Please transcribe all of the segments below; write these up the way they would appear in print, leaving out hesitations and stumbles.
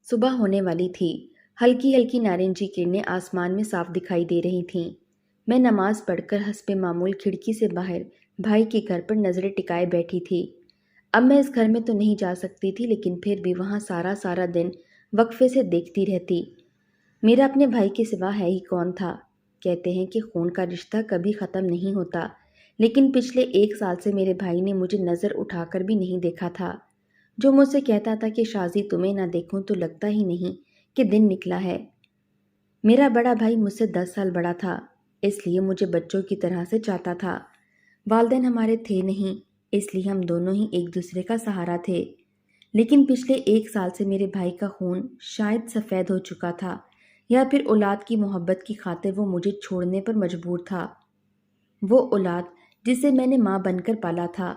صبح ہونے والی تھی۔ ہلکی ہلکی نارنجی کرنیں آسمان میں صاف دکھائی دے رہی تھیں۔ میں نماز پڑھ کر حسب معمول کھڑکی سے باہر بھائی کے گھر پر نظریں ٹکائے بیٹھی تھی۔ اب میں اس گھر میں تو نہیں جا سکتی تھی، لیکن پھر بھی وہاں سارا دن وقفے سے دیکھتی رہتی۔ میرا اپنے بھائی کے سوا ہے ہی کون تھا؟ کہتے ہیں کہ خون کا رشتہ کبھی ختم نہیں ہوتا، لیکن پچھلے 1 سال سے میرے بھائی نے مجھے نظر اٹھا کر بھی نہیں دیکھا تھا۔ جو مجھ سے کہتا تھا کہ شازی تمہیں نہ دیکھوں تو لگتا ہی نہیں کہ دن نکلا ہے۔ میرا بڑا بھائی مجھ سے 10 سال بڑا تھا، اس لیے مجھے بچوں کی طرح سے چاہتا تھا۔ والدین ہمارے تھے نہیں، اس لیے ہم دونوں ہی ایک دوسرے کا سہارا تھے۔ لیکن پچھلے 1 سال سے میرے بھائی کا خون شاید سفید ہو چکا تھا، یا پھر اولاد کی محبت کی خاطر وہ مجھے چھوڑنے پر مجبور تھا۔ وہ اولاد جسے میں نے ماں بن کر پالا تھا،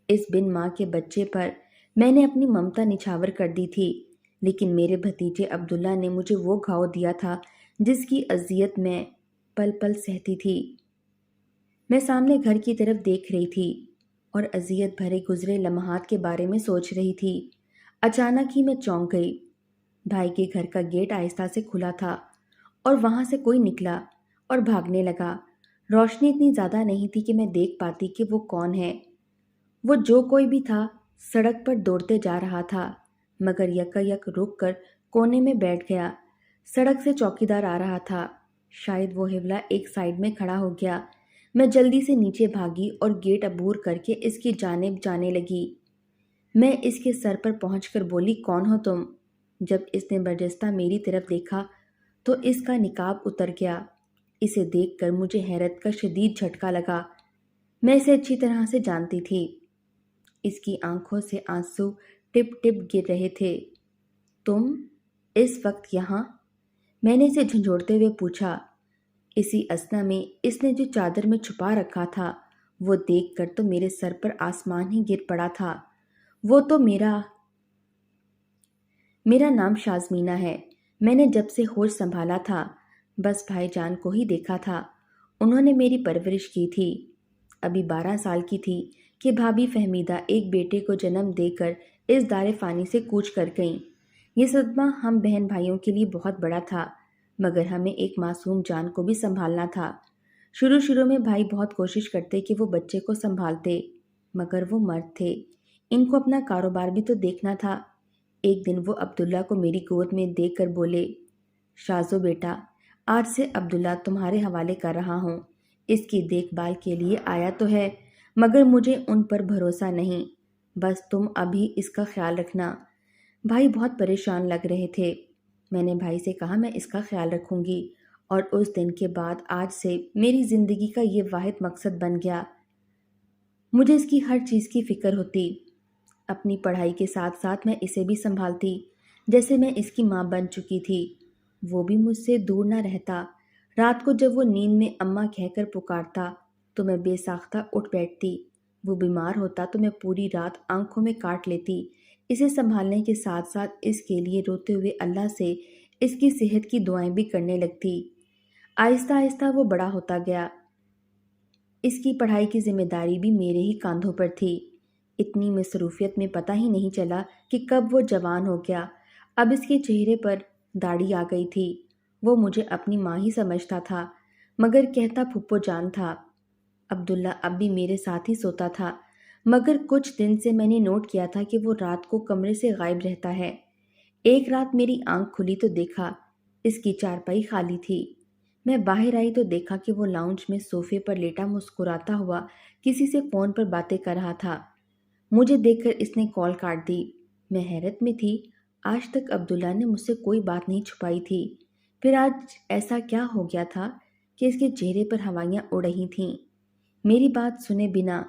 اس بن ماں کے بچے پر میں نے اپنی ممتا نچھاور کر دی تھی، لیکن میرے بھتیجے عبداللہ نے مجھے وہ گھاؤ دیا تھا جس کی اذیت میں پل پل سہتی تھی۔ میں سامنے گھر کی طرف دیکھ رہی تھی اور اذیت بھرے گزرے لمحات کے بارے میں سوچ رہی تھی۔ اچانک ہی میں چونک گئی۔ بھائی کے گھر کا گیٹ آہستہ سے کھلا تھا اور وہاں سے کوئی نکلا اور بھاگنے لگا۔ روشنی اتنی زیادہ نہیں تھی کہ میں دیکھ پاتی کہ وہ کون ہے۔ وہ جو کوئی بھی تھا سڑک پر دوڑتے جا رہا تھا، مگر یک رک کر کونے میں بیٹھ گیا۔ سڑک سے چوکیدار آ رہا تھا، شاید وہ حوالہ ایک سائیڈ میں کھڑا ہو گیا۔ میں جلدی سے نیچے بھاگی اور گیٹ عبور کر کے اس کی جانب جانے لگی۔ میں اس کے سر پر پہنچ کر بولی، کون ہو تم؟ جب اس نے برجستہ میری طرف دیکھا تو اس کا نقاب اتر گیا۔ اسے دیکھ کر مجھے حیرت کا شدید جھٹکا لگا۔ میں اسے اچھی طرح سے جانتی تھی۔ اس کی آنکھوں سے آنسو ٹپ ٹپ گر رہے تھے۔ تم اس وقت یہاں؟ میں نے اسے جھنجھوڑتے ہوئے پوچھا۔ اسی اثنا میں اس نے جو چادر میں چھپا رکھا تھا وہ دیکھ کر تو میرے سر پر آسمان ہی گر پڑا تھا۔ وہ تو میرا نام شازمینہ ہے۔ میں نے جب سے ہوش سنبھالا تھا بس بھائی جان کو ہی دیکھا تھا۔ انہوں نے میری پرورش کی تھی۔ ابھی 12 سال کی تھی کہ بھابھی فہمیدہ ایک بیٹے کو جنم دے کر اس دار فانی سے کوچ کر گئیں۔ یہ صدمہ ہم بہن بھائیوں کے لیے بہت بڑا تھا، مگر ہمیں ایک معصوم جان کو بھی سنبھالنا تھا۔ شروع میں بھائی بہت کوشش کرتے کہ وہ بچے کو سنبھالتے، مگر وہ مرد تھے، ان کو اپنا کاروبار بھی تو دیکھنا تھا۔ ایک دن وہ عبداللہ کو میری گود میں دے کر بولے، شازو بیٹا، آج سے عبداللہ تمہارے حوالے کر رہا ہوں۔ اس کی دیکھ بھال کے لیے آیا تو ہے، مگر مجھے ان پر بھروسہ نہیں، بس تم ابھی اس کا خیال رکھنا۔ بھائی بہت پریشان لگ رہے تھے۔ میں نے بھائی سے کہا، میں اس کا خیال رکھوں گی، اور اس دن کے بعد آج سے میری زندگی کا یہ واحد مقصد بن گیا۔ مجھے اس کی ہر چیز کی فکر ہوتی، اپنی پڑھائی کے ساتھ ساتھ میں اسے بھی سنبھالتی جیسے میں اس کی ماں بن چکی تھی۔ وہ بھی مجھ سے دور نہ رہتا۔ رات کو جب وہ نیند میں اماں کہہ کر پکارتا تو میں بے ساختہ اٹھ بیٹھتی۔ وہ بیمار ہوتا تو میں پوری رات آنکھوں میں کاٹ لیتی، اسے سنبھالنے کے ساتھ ساتھ اس کے لیے روتے ہوئے اللہ سے اس کی صحت کی دعائیں بھی کرنے لگتی۔ آہستہ آہستہ وہ بڑا ہوتا گیا۔ اس کی پڑھائی کی ذمہ داری بھی میرے ہی کاندھوں پر تھی۔ اتنی مصروفیت میں پتہ ہی نہیں چلا کہ کب وہ جوان ہو گیا۔ اب اس کے چہرے پر داڑھی آ گئی تھی۔ وہ مجھے اپنی ماں ہی سمجھتا تھا، مگر کہتا پھپھو جان تھا۔ عبداللہ اب بھی میرے ساتھ ہی سوتا تھا، مگر کچھ دن سے میں نے نوٹ کیا تھا کہ وہ رات کو کمرے سے غائب رہتا ہے۔ ایک رات میری آنکھ کھلی تو دیکھا اس کی چارپائی خالی تھی۔ میں باہر آئی تو دیکھا کہ وہ لاؤنج میں صوفے پر لیٹا مسکراتا ہوا کسی سے فون پر باتیں کر رہا تھا۔ مجھے دیکھ کر اس نے کال کاٹ دی۔ میں حیرت میں تھی، آج تک عبداللہ نے مجھ سے کوئی بات نہیں چھپائی تھی، پھر آج ایسا کیا ہو گیا تھا کہ اس کے چہرے پر ہوائیاں اڑ رہی تھیں۔ میری بات سنے بنا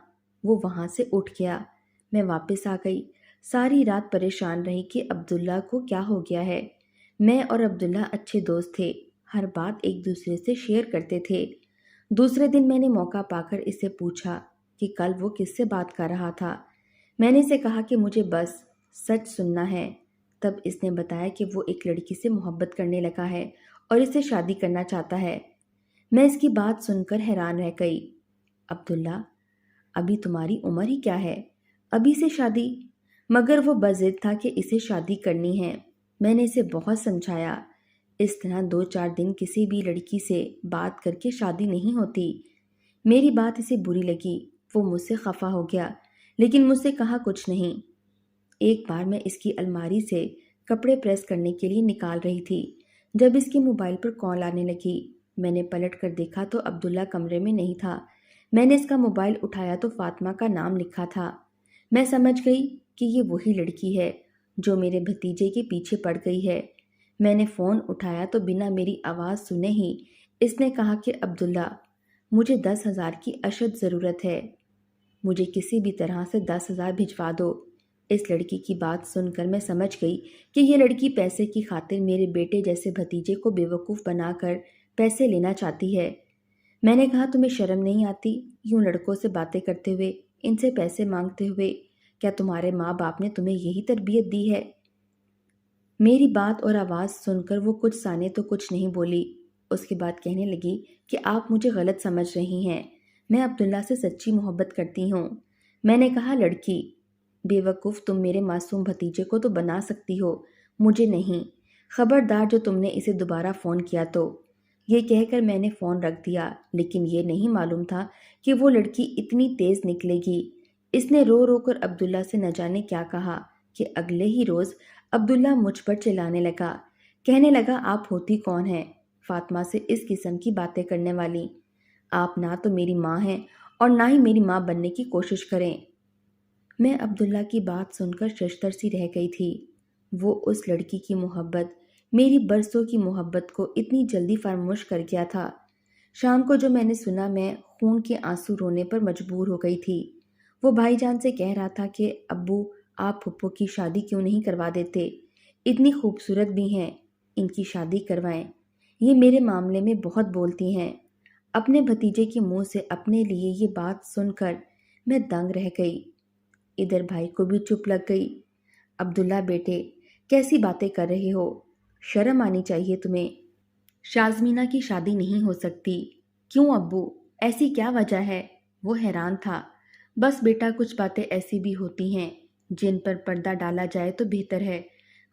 وہ وہاں سے اٹھ گیا۔ میں واپس آ گئی، ساری رات پریشان رہی کہ عبداللہ کو کیا ہو گیا ہے۔ میں اور عبداللہ اچھے دوست تھے، ہر بات ایک دوسرے سے شیئر کرتے تھے۔ دوسرے دن میں نے موقع پا کر اس سے پوچھا کہ کل وہ کس سے بات کر رہا تھا۔ میں نے اسے کہا کہ مجھے بس سچ سننا ہے۔ تب اس نے بتایا کہ وہ ایک لڑکی سے محبت کرنے لگا ہے اور اس سے شادی کرنا چاہتا ہے۔ میں اس کی بات سن کر حیران رہ گئی۔ عبداللہ، ابھی تمہاری عمر ہی کیا ہے، ابھی سے شادی؟ مگر وہ بضد تھا کہ اسے شادی کرنی ہے۔ میں نے اسے بہت سمجھایا، اس طرح 2-4 دن کسی بھی لڑکی سے بات کر کے شادی نہیں ہوتی۔ میری بات اسے بری لگی، وہ مجھ سے خفا ہو گیا، لیکن مجھ سے کہا کچھ نہیں۔ ایک بار میں اس کی الماری سے کپڑے پریس کرنے کے لیے نکال رہی تھی جب اس کے موبائل پر کال آنے لگی۔ میں نے پلٹ کر دیکھا تو عبداللہ کمرے میں نہیں تھا۔ میں نے اس کا موبائل اٹھایا تو فاطمہ کا نام لکھا تھا۔ میں سمجھ گئی کہ یہ وہی لڑکی ہے جو میرے بھتیجے کے پیچھے پڑ گئی ہے۔ میں نے فون اٹھایا تو بنا میری آواز سنے ہی اس نے کہا کہ عبداللہ، مجھے 10,000 کی اشد ضرورت ہے، مجھے کسی بھی طرح سے 10,000 بھجوا دو۔ اس لڑکی کی بات سن کر میں سمجھ گئی کہ یہ لڑکی پیسے کی خاطر میرے بیٹے جیسے بھتیجے کو بیوقوف بنا کر پیسے لینا چاہتی ہے۔ میں نے کہا تمہیں شرم نہیں آتی یوں لڑکوں سے باتیں کرتے ہوئے، ان سے پیسے مانگتے ہوئے؟ کیا تمہارے ماں باپ نے تمہیں یہی تربیت دی ہے؟ میری بات اور آواز سن کر وہ کچھ ثانیے تو کچھ نہیں بولی۔ اس کے بعد کہنے لگی کہ آپ مجھے غلط سمجھ رہی ہیں، میں عبداللہ سے سچی محبت کرتی ہوں۔ میں نے کہا لڑکی، بے وقوف، تم میرے معصوم بھتیجے کو تو بنا سکتی ہو، مجھے نہیں۔ خبردار جو تم نے اسے دوبارہ فون کیا تو۔ یہ کہہ کر میں نے فون رکھ دیا، لیکن یہ نہیں معلوم تھا کہ وہ لڑکی اتنی تیز نکلے گی۔ اس نے رو رو کر عبداللہ سے نہ جانے کیا کہا کہ اگلے ہی روز عبداللہ مجھ پر چلانے لگا، کہنے لگا آپ ہوتی کون ہیں فاطمہ سے اس قسم کی باتیں کرنے والی؟ آپ نہ تو میری ماں ہیں اور نہ ہی میری ماں بننے کی کوشش کریں۔ میں عبداللہ کی بات سن کر ششدر سی رہ گئی تھی۔ وہ اس لڑکی کی محبت، میری برسوں کی محبت کو اتنی جلدی فراموش کر گیا تھا۔ شام کو جو میں نے سنا، میں خون کے آنسو رونے پر مجبور ہو گئی تھی۔ وہ بھائی جان سے کہہ رہا تھا کہ ابو، آپ پھپھو کی شادی کیوں نہیں کروا دیتے؟ اتنی خوبصورت بھی ہیں، ان کی شادی کروائیں۔ یہ میرے معاملے میں بہت بولتی ہیں۔ اپنے بھتیجے کے منہ سے اپنے لیے یہ بات سن کر میں دنگ رہ گئی۔ ادھر بھائی کو بھی چپ لگ گئی۔ عبداللہ بیٹے، کیسی باتیں کر رہے ہو؟ شرم آنی چاہیے تمہیں۔ شازمینہ کی شادی نہیں ہو سکتی۔ کیوں ابو، ایسی کیا وجہ ہے؟ وہ حیران تھا۔ بس بیٹا، کچھ باتیں ایسی بھی ہوتی ہیں جن پر پردہ ڈالا جائے تو بہتر ہے۔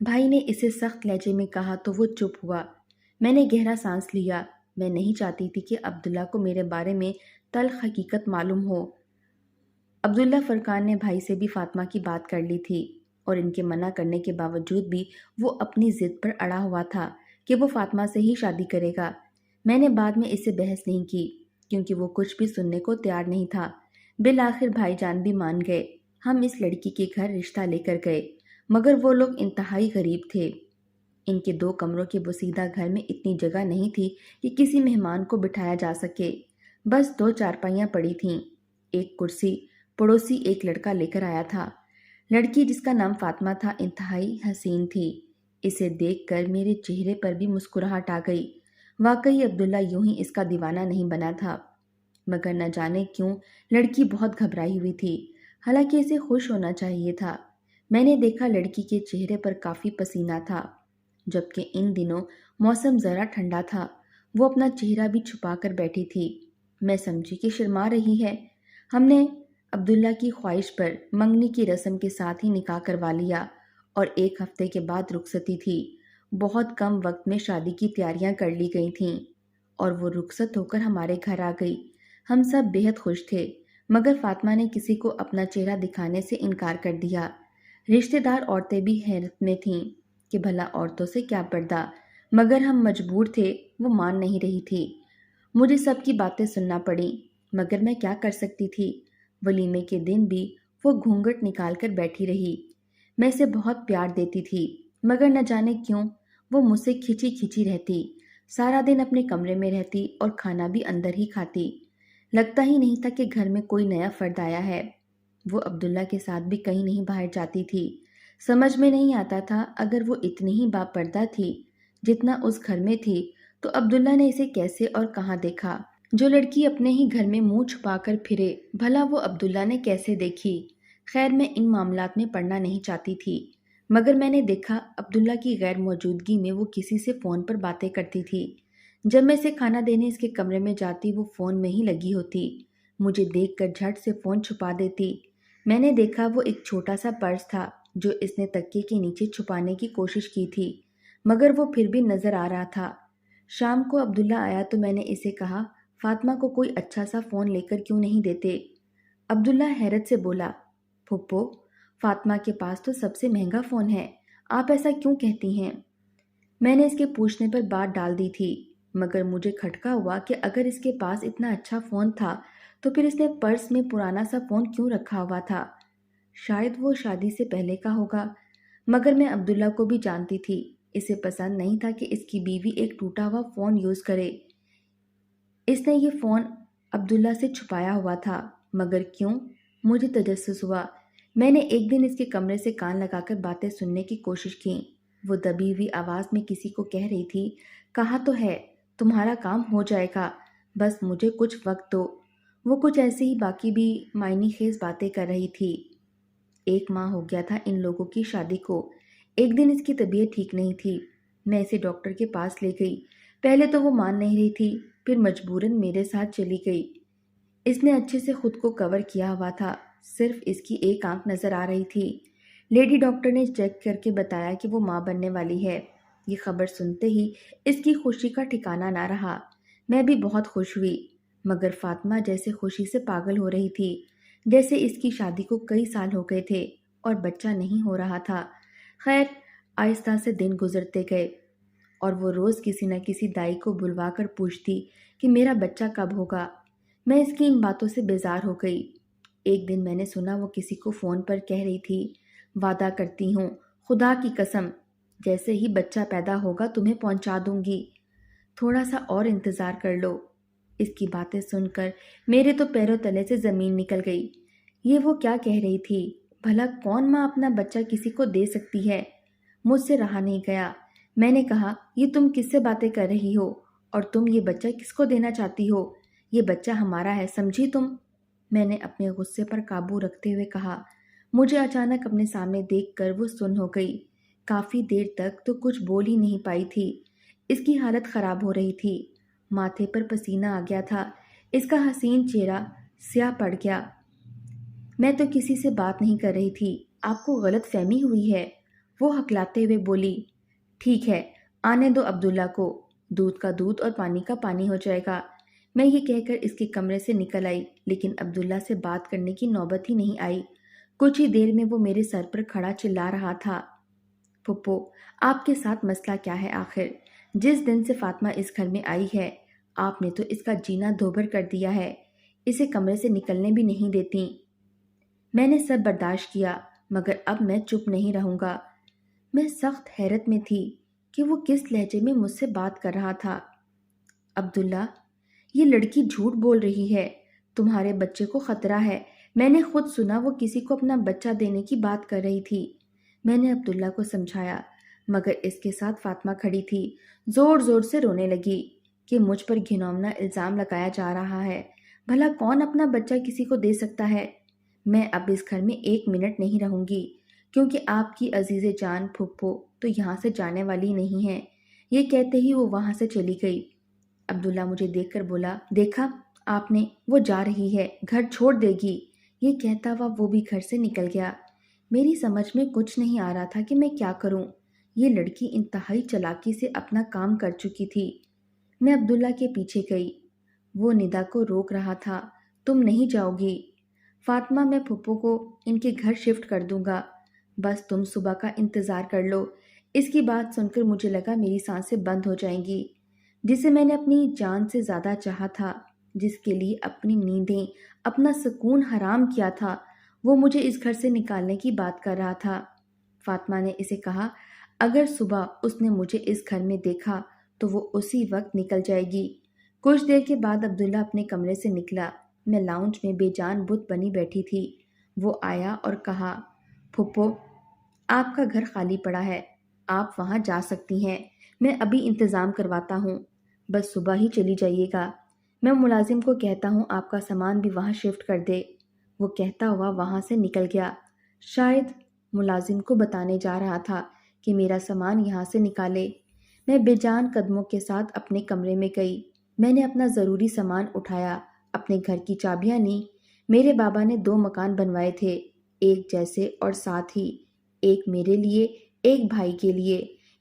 بھائی نے اسے سخت لہجے میں کہا تو وہ چپ ہوا۔ میں نے گہرا سانس لیا۔ میں نہیں چاہتی تھی کہ عبداللہ کو میرے بارے میں تلخ حقیقت معلوم ہو۔ عبداللہ فرقان نے بھائی سے بھی فاطمہ کی بات کر لی تھی، اور ان کے منع کرنے کے باوجود بھی وہ اپنی ضد پر اڑا ہوا تھا کہ وہ فاطمہ سے ہی شادی کرے گا۔ میں نے بعد میں اس سے بحث نہیں کی کیونکہ وہ کچھ بھی سننے کو تیار نہیں تھا۔ بالآخر بھائی جان بھی مان گئے۔ ہم اس لڑکی کے گھر رشتہ لے کر گئے، مگر وہ لوگ انتہائی غریب تھے۔ ان کے 2 کمروں کے بسیدہ گھر میں اتنی جگہ نہیں تھی کہ کسی مہمان کو بٹھایا جا سکے۔ بس 2 چارپائیاں پڑی تھیں، ایک کرسی۔ پڑوسی ایک لڑکا لے کر آیا تھا۔ لڑکی جس کا نام فاطمہ تھا انتہائی حسین تھی۔ اسے دیکھ کر میرے چہرے پر بھی مسکراہٹ آ گئی۔ واقعی عبداللہ یوں ہی اس کا دیوانہ نہیں بنا تھا، مگر نہ جانے کیوں لڑکی بہت گھبرائی ہوئی تھی، حالانکہ اسے خوش ہونا چاہیے تھا۔ میں نے دیکھا لڑکی کے چہرے پر کافی پسینہ تھا، جبکہ ان دنوں موسم ذرا ٹھنڈا تھا۔ وہ اپنا چہرہ بھی چھپا کر بیٹھی تھی۔ میں سمجھی کہ شرما رہی ہے۔ ہم نے عبداللہ کی خواہش پر منگنی کی رسم کے ساتھ ہی نکاح کروا لیا، اور 1 ہفتے کے بعد رخصتی تھی۔ بہت کم وقت میں شادی کی تیاریاں کر لی گئی تھیں، اور وہ رخصت ہو کر ہمارے گھر آ گئی۔ ہم سب بے حد خوش تھے، مگر فاطمہ نے کسی کو اپنا چہرہ دکھانے سے انکار کر دیا۔ رشتہ دار عورتیں بھی حیرت میں تھیں کہ بھلا عورتوں سے کیا پردہ، مگر ہم مجبور تھے، وہ مان نہیں رہی تھی۔ مجھے سب کی باتیں سننا پڑیں، مگر میں کیا کر سکتی تھی؟ ولیمے کے دن بھی وہ گھونگھٹ نکال کر بیٹھی رہی۔ میں اسے بہت پیار دیتی تھی، مگر نہ جانے کیوں وہ مجھ سے کھچی کھچی رہتی، سارا دن اپنے کمرے میں رہتی اور کھانا بھی اندر ہی کھاتی۔ لگتا ہی نہیں تھا کہ گھر میں کوئی نیا فرد آیا ہے۔ وہ عبداللہ کے ساتھ بھی کہیں نہیں باہر جاتی تھی۔ سمجھ میں نہیں آتا تھا، اگر وہ اتنی ہی باپردہ تھی جتنا اس گھر میں تھی، تو عبداللہ نے اسے کیسے اور کہاں دیکھا؟ جو لڑکی اپنے ہی گھر میں منہ چھپا کر پھرے، بھلا وہ عبداللہ نے کیسے دیکھی؟ خیر، میں ان معاملات میں پڑنا نہیں چاہتی تھی، مگر میں نے دیکھا عبداللہ کی غیر موجودگی میں وہ کسی سے فون پر باتیں کرتی تھی۔ جب میں اسے کھانا دینے اس کے کمرے میں جاتی، وہ فون میں ہی لگی ہوتی۔ مجھے دیکھ کر جھٹ سے فون چھپا دیتی۔ میں نے دیکھا وہ ایک چھوٹا سا پرس تھا جو اس نے تکیے کے نیچے چھپانے کی کوشش کی تھی، مگر وہ پھر بھی نظر آ رہا تھا۔ شام کو عبداللہ آیا تو میں نے اسے کہا، فاطمہ کو کوئی اچھا سا فون لے کر کیوں نہیں دیتے؟ عبداللہ حیرت سے بولا، پھپھو، فاطمہ کے پاس تو سب سے مہنگا فون ہے، آپ ایسا کیوں کہتی ہیں؟ میں نے اس کے پوچھنے پر بات ڈال دی تھی، مگر مجھے کھٹکا ہوا کہ اگر اس کے پاس اتنا اچھا فون تھا تو پھر اس نے پرس میں پرانا سا فون کیوں رکھا ہوا تھا؟ شاید وہ شادی سے پہلے کا ہوگا، مگر میں عبداللہ کو بھی جانتی تھی، اسے پسند نہیں تھا کہ اس کی بیوی ایک ٹوٹا ہوا فون یوز کرے۔ اس نے یہ فون عبداللہ سے چھپایا ہوا تھا، مگر کیوں؟ مجھے تجسس ہوا۔ میں نے ایک دن اس کے کمرے سے کان لگا کر باتیں سننے کی کوشش کی۔ وہ دبی ہوئی آواز میں کسی کو کہہ رہی تھی، کہا تو ہے تمہارا کام ہو جائے گا، بس مجھے کچھ وقت دو۔ وہ کچھ ایسے ہی باقی بھی معنی خیز باتیں کر رہی تھی۔ 1 ماہ ہو گیا تھا ان لوگوں کی شادی کو۔ ایک دن اس کی طبیعت ٹھیک نہیں تھی، میں اسے ڈاکٹر کے پاس لے گئی۔ پہلے تو وہ مان نہیں رہی تھی، پھر مجبوراً میرے ساتھ چلی گئی۔ اس نے اچھے سے خود کو کور کیا ہوا تھا، صرف اس کی ایک آنکھ نظر آ رہی تھی۔ لیڈی ڈاکٹر نے چیک کر کے بتایا کہ وہ ماں بننے والی ہے۔ یہ خبر سنتے ہی اس کی خوشی کا ٹھکانہ نہ رہا۔ میں بھی بہت خوش ہوئی، مگر فاطمہ جیسے خوشی سے پاگل ہو رہی تھی، جیسے اس کی شادی کو کئی سال ہو گئے تھے اور بچہ نہیں ہو رہا تھا۔ خیر، آہستہ سے دن گزرتے گئے اور وہ روز کسی نہ کسی دائی کو بلوا کر پوچھتی کہ میرا بچہ کب ہوگا۔ میں اس کی ان باتوں سے بیزار ہو گئی۔ ایک دن میں نے سنا وہ کسی کو فون پر کہہ رہی تھی، وعدہ کرتی ہوں خدا کی قسم، جیسے ہی بچہ پیدا ہوگا تمہیں پہنچا دوں گی، تھوڑا سا اور انتظار کر لو۔ اس کی باتیں سن کر میرے تو پیروں تلے سے زمین نکل گئی۔ یہ وہ کیا کہہ رہی تھی؟ بھلا کون ماں اپنا بچہ کسی کو دے سکتی ہے؟ مجھ سے رہا نہیں گیا۔ میں نے کہا، یہ تم کس سے باتیں کر رہی ہو؟ اور تم یہ بچہ کس کو دینا چاہتی ہو؟ یہ بچہ ہمارا ہے، سمجھی تم؟ میں نے اپنے غصے پر قابو رکھتے ہوئے کہا۔ مجھے اچانک اپنے سامنے دیکھ کر وہ سن ہو گئی۔ کافی دیر تک تو کچھ بول ہی نہیں پائی تھی۔ اس کی حالت خراب ہو رہی تھی، ماتھے پر پسینہ آ گیا تھا، اس کا حسین چہرہ سیاہ پڑ گیا۔ میں تو کسی سے بات نہیں کر رہی تھی، آپ کو غلط فہمی ہوئی ہے، وہ ہکلاتے ہوئے بولی۔ ٹھیک ہے، آنے دو عبداللہ کو، دودھ کا دودھ اور پانی کا پانی ہو جائے گا۔ میں یہ کہہ کر اس کے کمرے سے نکل آئی، لیکن عبداللہ سے بات کرنے کی نوبت ہی نہیں آئی۔ کچھ ہی دیر میں وہ میرے سر پر کھڑا چلا رہا تھا، پھپھو، آپ کے ساتھ مسئلہ کیا ہے آخر؟ جس دن سے فاطمہ اس گھر میں آئی ہے، آپ نے تو اس کا جینا دوبھر کر دیا ہے، اسے کمرے سے نکلنے بھی نہیں دیتی۔ میں نے سب برداشت کیا، مگر اب میں چپ نہیں رہوں گا۔ میں سخت حیرت میں تھی کہ وہ کس لہجے میں مجھ سے بات کر رہا تھا۔ عبداللہ، یہ لڑکی جھوٹ بول رہی ہے، تمہارے بچے کو خطرہ ہے، میں نے خود سنا وہ کسی کو اپنا بچہ دینے کی بات کر رہی تھی۔ میں نے عبداللہ کو سمجھایا، مگر اس کے ساتھ فاطمہ کھڑی تھی، زور زور سے رونے لگی کہ مجھ پر گھناؤنا الزام لگایا جا رہا ہے۔ بھلا کون اپنا بچہ کسی کو دے سکتا ہے؟ میں اب اس گھر میں 1 منٹ نہیں رہوں گی، کیونکہ آپ کی عزیز جان پھپھو تو یہاں سے جانے والی نہیں ہے۔ یہ کہتے ہی وہ وہاں سے چلی گئی۔ عبداللہ مجھے دیکھ کر بولا، دیکھا آپ نے، وہ جا رہی ہے، گھر چھوڑ دے گی۔ یہ کہتا ہوا وہ بھی گھر سے نکل گیا۔ میری سمجھ میں کچھ نہیں آ رہا تھا کہ میں کیا کروں۔ یہ لڑکی انتہائی چالاکی سے اپنا کام کر چکی تھی۔ میں عبداللہ کے پیچھے گئی، وہ ندا کو روک رہا تھا، تم نہیں جاؤ گی؟ فاطمہ، میں پھپھو کو ان کے گھر شفٹ کر دوں گا، بس تم صبح کا انتظار کر لو۔ اس کی بات سن کر مجھے لگا میری سانسیں بند ہو جائیں گی۔ جسے میں نے اپنی جان سے زیادہ چاہا تھا، جس کے لیے اپنی نیندیں، اپنا سکون حرام کیا تھا، وہ مجھے اس گھر سے نکالنے کی بات کر رہا تھا۔ فاطمہ نے اسے کہا، اگر صبح اس نے مجھے اس گھر میں دیکھا تو وہ اسی وقت نکل جائے گی۔ کچھ دیر کے بعد عبداللہ اپنے کمرے سے نکلا۔ میں لاؤنج میں بے جان بت بنی بیٹھی تھی۔ وہ آیا اور کہا، پھپھو، آپ کا گھر خالی پڑا ہے، آپ وہاں جا سکتی ہیں، میں ابھی انتظام کرواتا ہوں، بس صبح ہی چلی جائیے گا۔ میں ملازم کو کہتا ہوں آپ کا سامان بھی وہاں شفٹ کر دے۔ وہ کہتا ہوا وہاں سے نکل گیا۔ شاید ملازم کو بتانے جا رہا تھا کہ میرا سامان یہاں سے نکالے۔ میں بے جان قدموں کے ساتھ اپنے کمرے میں گئی۔ میں نے اپنا ضروری سامان اٹھایا، اپنے گھر کی چابیاں لیں۔ میرے بابا نے 2 مکان بنوائے تھے، ایک جیسے اور ساتھ ہی ایک میرے لیے، ایک بھائی کے لیے۔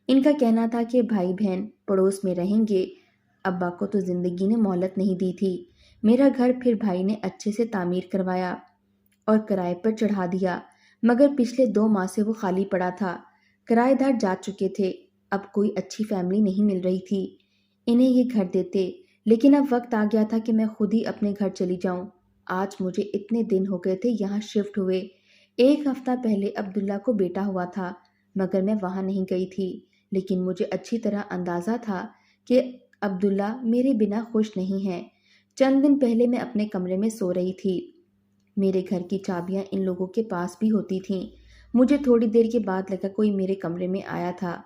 ان کا کہنا تھا کہ بھائی بہن پڑوس میں رہیں گے۔ ابا کو تو زندگی نے مہلت نہیں دی تھی۔ میرا گھر پھر بھائی نے اچھے سے تعمیر کروایا اور کرائے پر چڑھا دیا، مگر پچھلے 2 ماہ سے وہ خالی پڑا تھا۔ کرائے دار جا چکے تھے، اب کوئی اچھی فیملی نہیں مل رہی تھی انہیں یہ گھر دیتے، لیکن اب وقت آ گیا تھا کہ میں خود ہی اپنے گھر چلی جاؤں۔ آج مجھے اتنے دن ہو گئے تھے یہاں شفٹ ہوئے۔ 1 ہفتہ پہلے عبداللہ کو بیٹا ہوا تھا، مگر میں وہاں نہیں گئی تھی، لیکن مجھے اچھی طرح اندازہ تھا کہ عبداللہ میرے بنا خوش نہیں ہے۔ چند دن پہلے میں اپنے کمرے میں سو رہی تھی۔ میرے گھر کی چابیاں ان لوگوں کے پاس بھی ہوتی تھیں۔ مجھے تھوڑی دیر کے بعد لگا کوئی میرے کمرے میں آیا تھا۔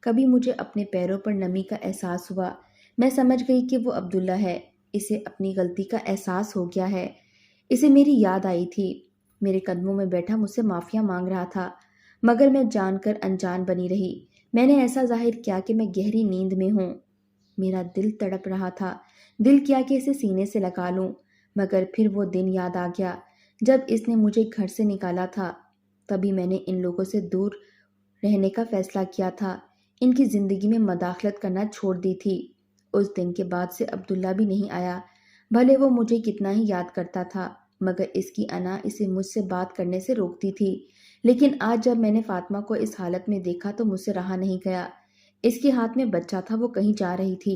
کبھی مجھے اپنے پیروں پر نمی کا احساس ہوا۔ میں سمجھ گئی کہ وہ عبداللہ ہے۔ اسے اپنی غلطی کا احساس ہو گیا ہے۔ اسے میری یاد آئی تھی۔ میرے قدموں میں بیٹھا مجھ سے معافیاں مانگ رہا تھا، مگر میں جان کر انجان بنی رہی۔ میں نے ایسا ظاہر کیا کہ میں گہری نیند میں ہوں۔ میرا دل تڑپ رہا تھا۔ دل کیا کہ اسے سینے سے لگا لوں، مگر پھر وہ دن یاد آ گیا جب اس نے مجھے گھر سے نکالا تھا۔ تبھی میں نے ان لوگوں سے دور رہنے کا فیصلہ کیا تھا، ان کی زندگی میں مداخلت کرنا چھوڑ دی تھی۔ اس دن کے بعد سے عبداللہ بھی نہیں آیا، بھلے وہ مجھے کتنا ہی یاد کرتا تھا، مگر اس کی انا اسے مجھ سے بات کرنے سے روکتی تھی۔ لیکن آج جب میں نے فاطمہ کو اس حالت میں دیکھا تو مجھ سے رہا نہیں گیا۔ اس کے ہاتھ میں بچہ تھا، وہ کہیں جا رہی تھی۔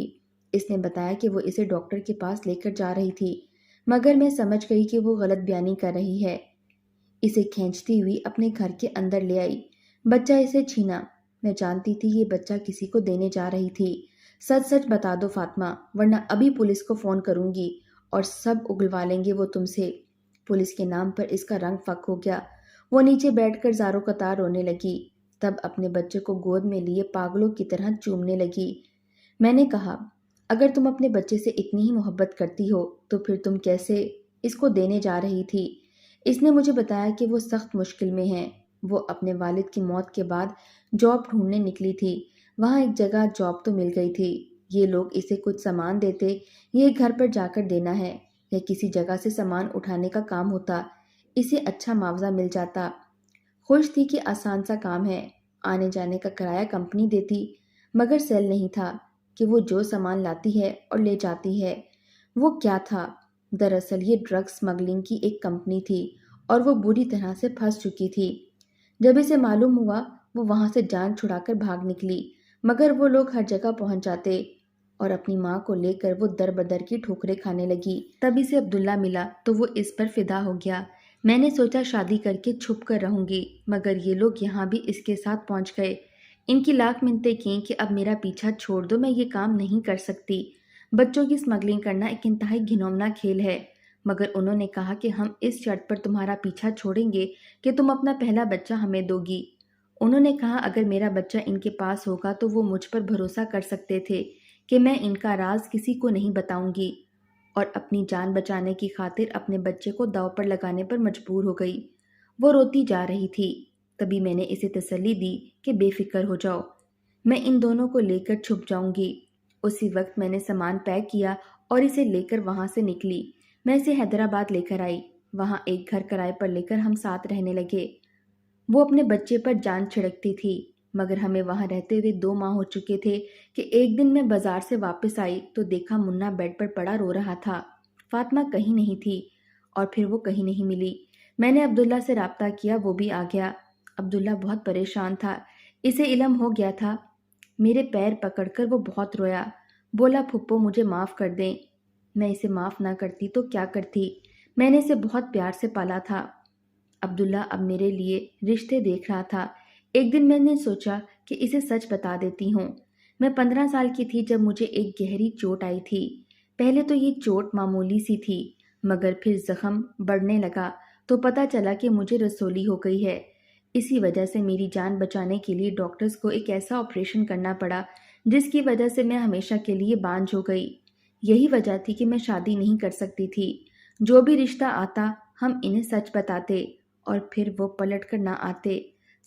اس نے بتایا کہ وہ اسے ڈاکٹر کے پاس لے کر جا رہی تھی، مگر میں سمجھ گئی کہ وہ غلط بیانی کر رہی ہے۔ اسے کھینچتی ہوئی اپنے گھر کے اندر لے آئی۔ بچہ اسے چھینا۔ میں جانتی تھی یہ بچہ کسی کو دینے جا رہی تھی۔ سچ سچ بتا دو فاطمہ، ورنہ ابھی پولیس کو فون کروں گی اور سب اگلوا لیں گے وہ تم سے۔ پولیس کے نام پر اس کا رنگ فک ہو گیا۔ وہ نیچے بیٹھ کر زاروں قطار رونے لگی، تب اپنے بچے کو گود میں لیے پاگلوں کی طرح چومنے لگی۔ میں نے کہا، اگر تم اپنے بچے سے اتنی ہی محبت کرتی ہو تو پھر تم کیسے اس کو دینے جا رہی تھی؟ اس نے مجھے بتایا کہ وہ سخت مشکل میں ہیں۔ وہ اپنے والد کی موت کے بعد جاب ڈھونڈنے نکلی تھی۔ وہاں ایک جگہ جاب تو مل گئی تھی۔ یہ لوگ اسے کچھ سامان دیتے، یہ گھر پر جا کر دینا ہے یا کسی جگہ سے سامان اٹھانے کا کام ہوتا، اسے اچھا معاوضہ مل جاتا۔ خوش تھی کہ آسان سا کام ہے، آنے جانے کا کرایہ کمپنی دیتی، مگر سیل نہیں تھا کہ وہ جو سامان لاتی ہے اور لے جاتی ہے۔ وہ کیا تھا؟ دراصل یہ ڈرگ سمگلنگ کی ایک کمپنی تھی اور وہ بری طرح سے پھنس چکی تھی۔ جب اسے معلوم ہوا وہ وہاں سے جان چھڑا کر بھاگ نکلی، مگر وہ لوگ ہر جگہ پہنچ جاتے اور اپنی ماں کو لے کر وہ در بدر کی ٹھوکریں کھانے لگی۔ تب اسے عبداللہ ملا تو وہ اس پر فدا ہو گیا۔ میں نے سوچا شادی کر کے چھپ کر رہوں گی، مگر یہ لوگ یہاں بھی اس کے ساتھ پہنچ گئے۔ ان کی لاکھ منتیں کیں کہ اب میرا پیچھا چھوڑ دو، میں یہ کام نہیں کر سکتی۔ بچوں کی سمگلنگ کرنا ایک انتہائی گھناؤنا کھیل ہے، مگر انہوں نے کہا کہ ہم اس شرط پر تمہارا پیچھا چھوڑیں گے کہ تم اپنا پہلا بچہ ہمیں دو گی۔ انہوں نے کہا اگر میرا بچہ ان کے پاس ہوگا تو وہ مجھ پر بھروسہ کر سکتے تھے کہ میں ان کا راز کسی کو نہیں بتاؤں گی، اور اپنی جان بچانے کی خاطر اپنے بچے کو داؤ پر لگانے پر مجبور ہو گئی۔ وہ روتی جا رہی تھی۔ تبھی میں نے اسے تسلی دی کہ بے فکر ہو جاؤ، میں ان دونوں کو لے کر چھپ جاؤں گی۔ اسی وقت میں نے سامان پیک کیا اور اسے لے کر وہاں سے نکلی۔ میں اسے حیدرآباد لے کر آئی۔ وہاں ایک گھر کرائے پر لے کر ہم ساتھ رہنے لگے۔ وہ اپنے بچے پر جان چھڑکتی تھی، مگر ہمیں وہاں رہتے ہوئے 2 ماہ ہو چکے تھے کہ ایک دن میں بازار سے واپس آئی تو دیکھا منا بیڈ پر پڑا رو رہا تھا۔ فاطمہ کہیں نہیں تھی اور پھر وہ کہیں نہیں ملی۔ میں نے عبداللہ سے رابطہ کیا، وہ بھی آ گیا۔ عبداللہ بہت پریشان تھا، اسے علم ہو گیا تھا۔ میرے پیر پکڑ کر وہ بہت رویا، بولا پھپھو مجھے معاف کر دیں۔ میں اسے معاف نہ کرتی تو کیا کرتی، میں نے اسے بہت پیار سے پالا تھا۔ عبداللہ اب میرے لیے رشتے دیکھ رہا تھا۔ ایک دن میں نے سوچا کہ اسے سچ بتا دیتی ہوں۔ میں 15 سال کی تھی جب مجھے ایک گہری چوٹ آئی تھی۔ پہلے تو یہ چوٹ معمولی سی تھی، مگر پھر زخم بڑھنے لگا تو پتہ چلا کہ مجھے رسولی ہو گئی ہے۔ اسی وجہ سے میری جان بچانے کے لیے ڈاکٹرز کو ایک ایسا آپریشن کرنا پڑا جس کی وجہ سے میں ہمیشہ کے لیے بانجھ ہو گئی۔ یہی وجہ تھی کہ میں شادی نہیں کر سکتی تھی۔ جو بھی رشتہ آتا ہم انہیں سچ بتاتے اور پھر وہ پلٹ کر نہ آتے۔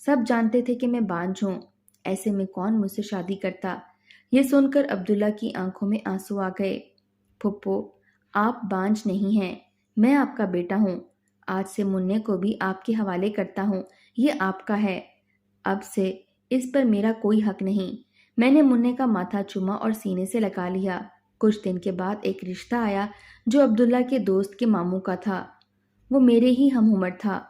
سب جانتے تھے کہ میں بانجھ ہوں، ایسے میں کون مجھ سے شادی کرتا۔ یہ سن کر عبداللہ کی آنکھوں میں آنسو آ گئے۔ پھپھو، آپ بانجھ نہیں ہیں، میں آپ کا بیٹا ہوں۔ آج سے منع کو بھی آپ کے حوالے کرتا ہوں، یہ آپ کا ہے۔ اب سے اس پر میرا کوئی حق نہیں۔ میں نے منع کا ماتھا چوما اور سینے سے لگا لیا۔ کچھ دن کے بعد ایک رشتہ آیا جو عبداللہ کے دوست کے ماموں کا تھا۔ وہ میرے ہی ہم عمر تھا۔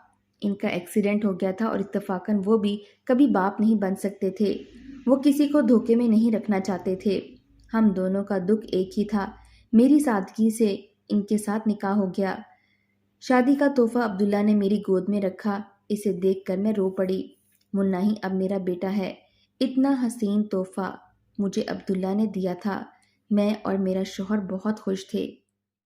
ان کا ایکسیڈنٹ ہو گیا تھا اور اتفاقاً وہ بھی کبھی باپ نہیں بن سکتے تھے۔ وہ کسی کو دھوکے میں نہیں رکھنا چاہتے تھے۔ ہم دونوں کا دکھ ایک ہی تھا۔ میری سادگی سے ان کے ساتھ نکاح ہو گیا۔ شادی کا تحفہ عبداللہ نے میری گود میں رکھا۔ اسے دیکھ کر میں رو پڑی۔ منا ہی اب میرا بیٹا ہے۔ اتنا حسین تحفہ مجھے عبداللہ نے دیا تھا۔ میں اور میرا شوہر بہت خوش تھے۔